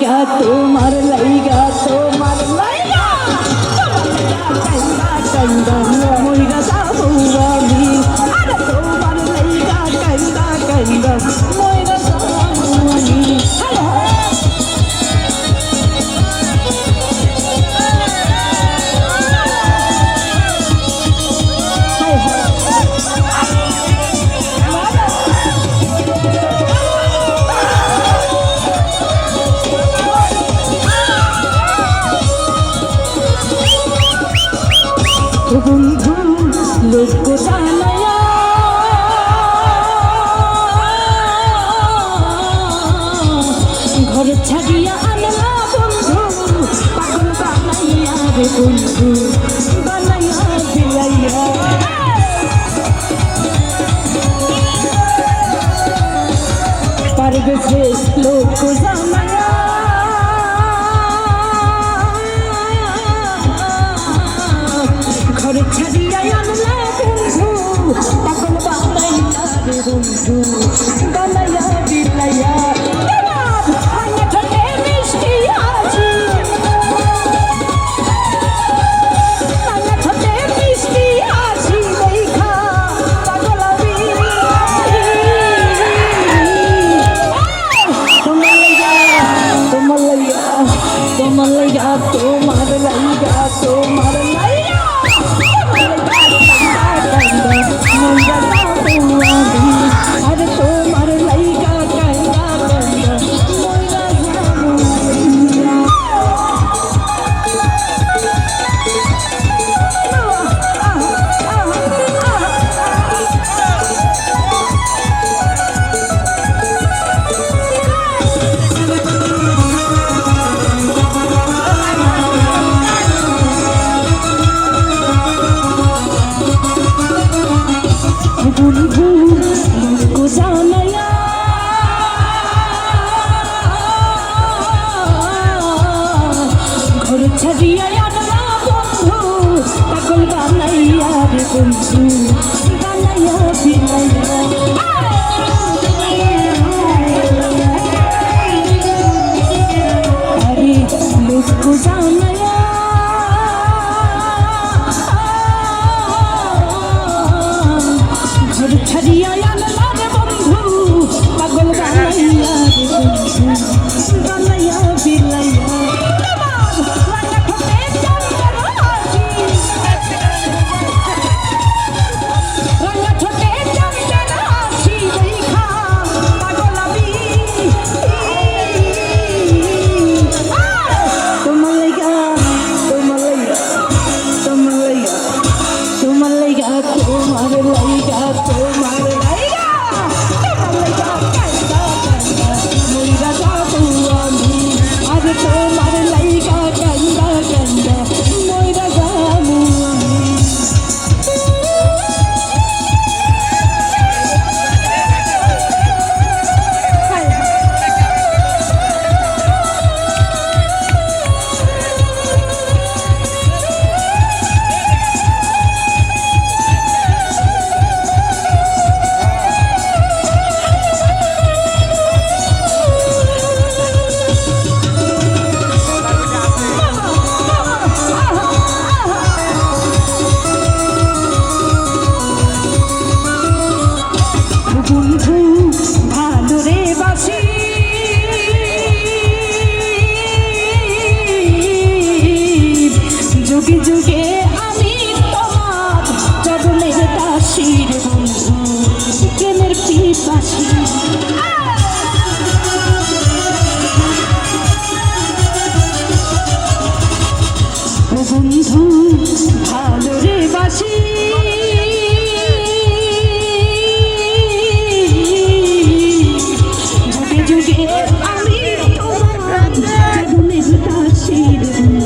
লাইগা তোমার লাইগা তোমার লাইগা কান্দা কান্দা মইরা যাবো আমি আরে তোমার লাইগা কান্দা কান্দা মইরা যাবো আমি বন্ধু লোক জানায়া ঘরে ছাড়িয়া আনলা বন্ধু পাগল বানাইয়া রে বন্ধু বানাইয়া দিলাইয়া পারবে সে লোক জানায়া ঘরে ছাড়িয়া আনলা বন্ধু পাগল বানাইয়া রে বন্ধু বানাইয়া দিলাইয়া তোমার লাইগা তোমার লাইগা তোমার লাইগা আরে তোমার লাইগা কান্দা কান্দা মইরা যাবো বন্ধু লোক জানায়া ঘর ছাড়িয়া আনলা বন্ধু পাগল বানাইয়া রে বন্ধু বানাইয়া দিলাইয়া আরে লোক জানায়া ঘর ছাড়িয়া আনলা রে বন্ধু পাগল বানাইয়া রে বন্ধু বানাইয়া দিলাইয়া তোমার লাইগা তোমার লাইগা তোমার লাইগা তোমার লাইগা কান্দা কান্দা মইরা যাবো আমি আরে তোমার লাইগা কান্দা কান্দা মইরা যাবো আমি বন্ধু ভালো রে বাসি যুগে যুগে আমি তোমার চরণের দাসী রে বন্ধু প্রেমের পিপাসী বন্ধু ভালো রে বাসি যুগে যুগে আমি তোমার চরণের দাসী রে